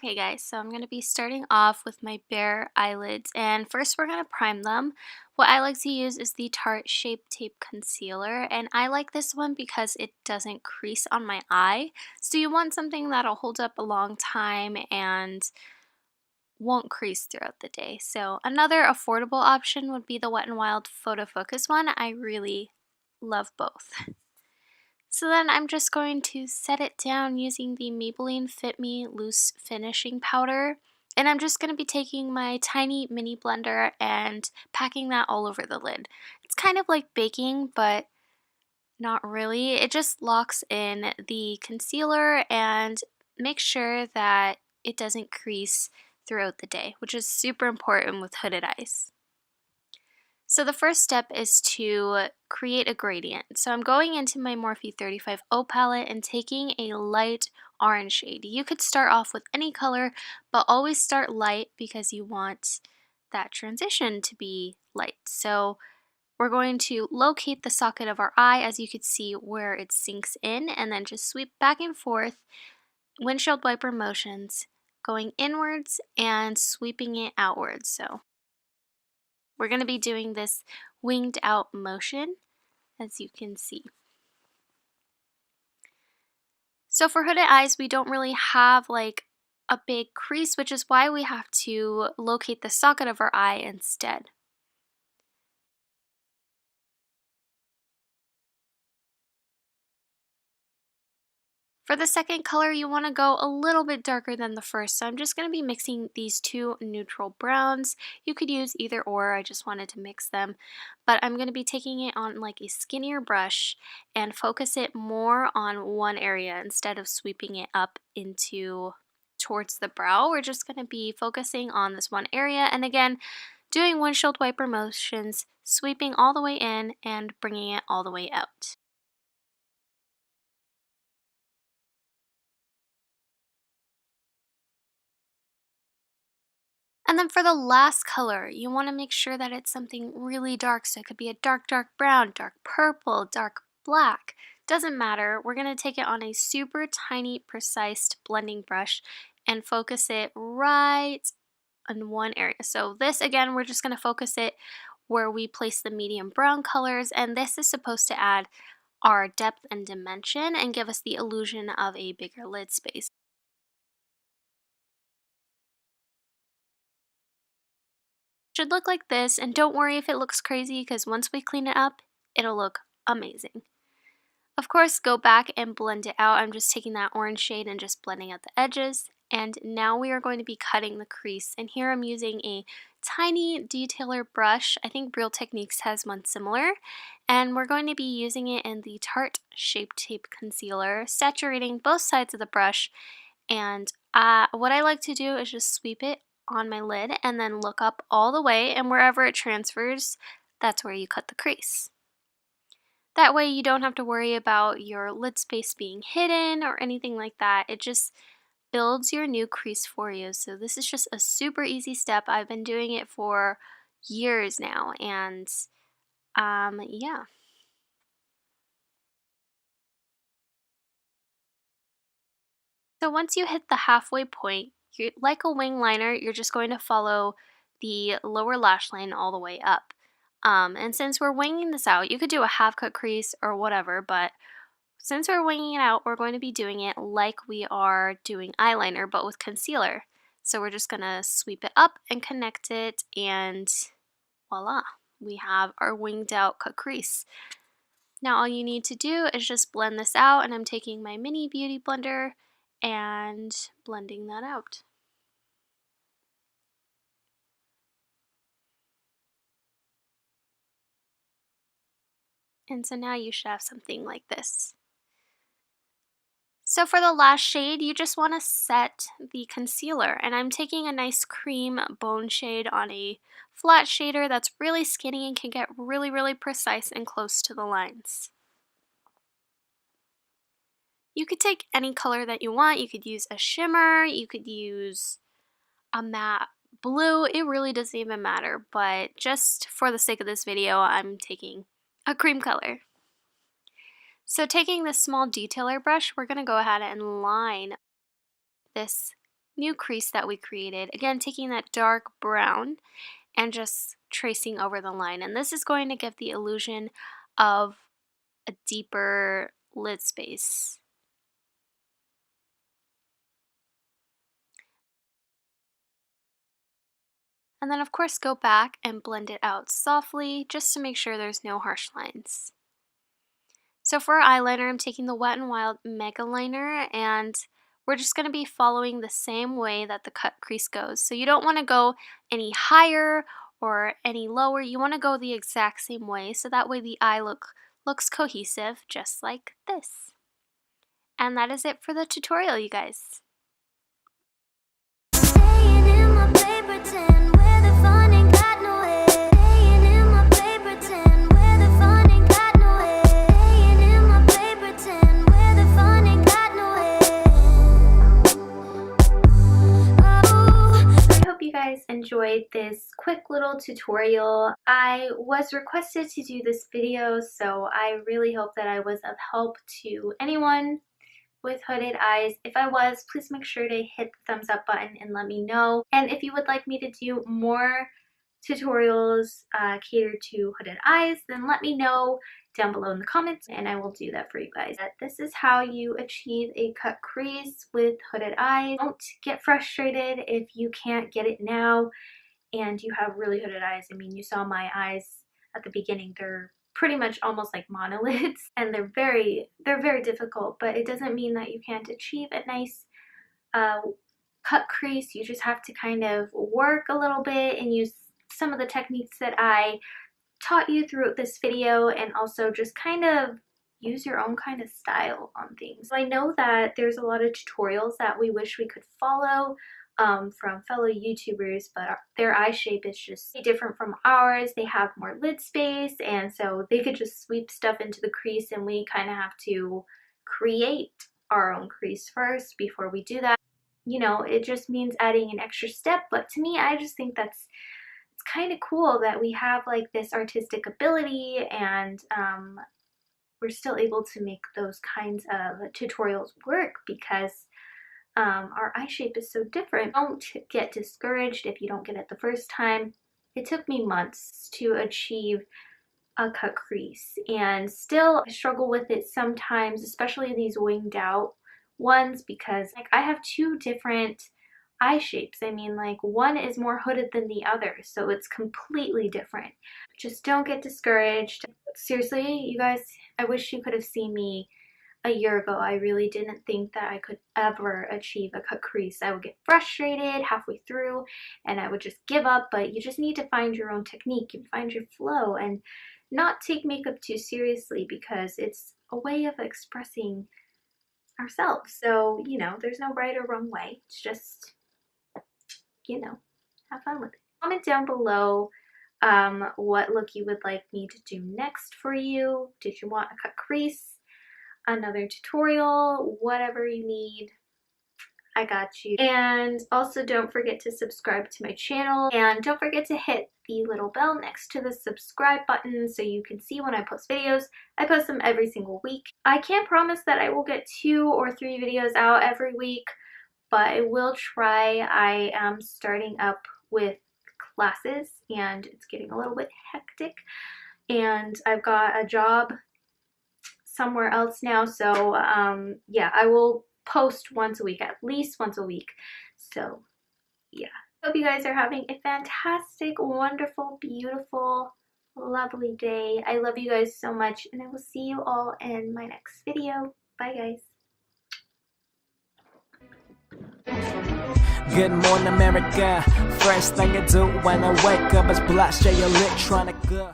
Okay guys, so I'm going to be starting off with my bare eyelids, and first we're going to prime them. What I like to use is the Tarte Shape Tape Concealer, and I like this one because it doesn't crease on my eye. So you want something that'll hold up a long time and won't crease throughout the day. So another affordable option would be the Wet n Wild Photo Focus one. I really love both. So then I'm just going to set it down using the Maybelline Fit Me Loose Finishing Powder. And I'm just going to be taking my tiny mini blender and packing that all over the lid. It's kind of like baking, but not really. It just locks in the concealer and makes sure that it doesn't crease throughout the day, which is super important with hooded eyes. So the first step is to create a gradient. So I'm going into my Morphe 35O palette and taking a light orange shade. You could start off with any color, but always start light because you want that transition to be light. So we're going to locate the socket of our eye, as you could see where it sinks in, and then just sweep back and forth, windshield wiper motions, going inwards and sweeping it outwards. So we're going to be doing this winged out motion, as you can see. So for hooded eyes, we don't really have like a big crease, which is why we have to locate the socket of our eye instead. For the second color, you want to go a little bit darker than the first, so I'm just going to be mixing these two neutral browns. You could use either or, I just wanted to mix them, but I'm going to be taking it on like a skinnier brush and focus it more on one area instead of sweeping it up into towards the brow. We're just going to be focusing on this one area, and again, doing windshield wiper motions, sweeping all the way in and bringing it all the way out. And then for the last color, you want to make sure that it's something really dark. So it could be a dark, dark brown, dark purple, dark black. Doesn't matter. We're going to take it on a super tiny, precise blending brush and focus it right on one area. So this, again, we're just going to focus it where we place the medium brown colors. And this is supposed to add our depth and dimension and give us the illusion of a bigger lid space. Should look like this, and don't worry if it looks crazy because once we clean it up, it'll look amazing. Of course, go back and blend it out. I'm just taking that orange shade and just blending out the edges. And now we are going to be cutting the crease. And here I'm using a tiny detailer brush. I think Real Techniques has one similar. And we're going to be using it in the Tarte Shape Tape Concealer, saturating both sides of the brush. And what I like to do is just sweep it on my lid and then look up all the way, and wherever it transfers, that's where you cut the crease. That way you don't have to worry about your lid space being hidden or anything like that. It just builds your new crease for you. So this is just a super easy step. I've been doing it for years now, and yeah. So once you hit the halfway point, you're like a wing liner, you're just going to follow the lower lash line all the way up. And since we're winging this out, you could do a half cut crease or whatever, but since we're winging it out, we're going to be doing it like we are doing eyeliner, but with concealer. So we're just gonna sweep it up and connect it, and voila, we have our winged out cut crease. Now all you need to do is just blend this out, and I'm taking my mini beauty blender and blending that out. And so now you should have something like this. So for the last shade, you just want to set the concealer, and I'm taking a nice cream bone shade on a flat shader that's really skinny and can get really, really precise and close to the lines. You could take any color that you want. You could use a shimmer, you could use a matte blue, it really doesn't even matter, but just for the sake of this video, I'm taking a cream color. So taking this small detailer brush, we're going to go ahead and line this new crease that we created. Again, taking that dark brown and just tracing over the line. And this is going to give the illusion of a deeper lid space. And then of course go back and blend it out softly just to make sure there's no harsh lines. So for our eyeliner, I'm taking the Wet n Wild Mega Liner, and we're just going to be following the same way that the cut crease goes. So you don't want to go any higher or any lower. You want to go the exact same way, so that way the eye looks cohesive, just like this. And that is it for the tutorial, you guys. Enjoyed this quick little tutorial. I was requested to do this video, so I really hope that I was of help to anyone with hooded eyes. If I was, please make sure to hit the thumbs up button and let me know. And if you would like me to do more tutorials catered to hooded eyes, then let me know down below in the comments and I will do that for you guys. This is how you achieve a cut crease with hooded eyes. Don't get frustrated if you can't get it now and you have really hooded eyes. I mean, you saw my eyes at the beginning. They're pretty much almost like monolids and they're very difficult, but it doesn't mean that you can't achieve a nice cut crease. You just have to kind of work a little bit and use some of the techniques that I taught you throughout this video, and also just kind of use your own kind of style on things. I know that there's a lot of tutorials that we wish we could follow from fellow YouTubers, but their eye shape is just different from ours. They have more lid space, and so they could just sweep stuff into the crease, and we kind of have to create our own crease first before we do that. You know, it just means adding an extra step, but to me, I just think it's kind of cool that we have like this artistic ability and we're still able to make those kinds of tutorials work because our eye shape is so different. Don't get discouraged if you don't get it the first time. It took me months to achieve a cut crease and still I struggle with it sometimes, especially these winged out ones, because like I have two different eye shapes. I mean, like one is more hooded than the other, so it's completely different. Just don't get discouraged. Seriously, you guys, I wish you could have seen me a year ago. I really didn't think that I could ever achieve a cut crease. I would get frustrated halfway through and I would just give up, but you just need to find your own technique and find your flow and not take makeup too seriously because it's a way of expressing ourselves. So, you know, there's no right or wrong way. It's just, you know, have fun with it. Comment down below what look you would like me to do next for you. Did you want a cut crease, another tutorial, whatever you need, I got you. And also don't forget to subscribe to my channel and don't forget to hit the little bell next to the subscribe button so you can see when I post videos. I post them every single week. I can't promise that I will get 2 or 3 videos out every week, but I will try. I am starting up with classes and it's getting a little bit hectic and I've got a job somewhere else now, so yeah, I will post once a week, at least once a week. So yeah, hope you guys are having a fantastic, wonderful, beautiful, lovely day. I love you guys so much and I will see you all in my next video. Bye guys. Good morning, America. First thing I do when I wake up is blast your electronic.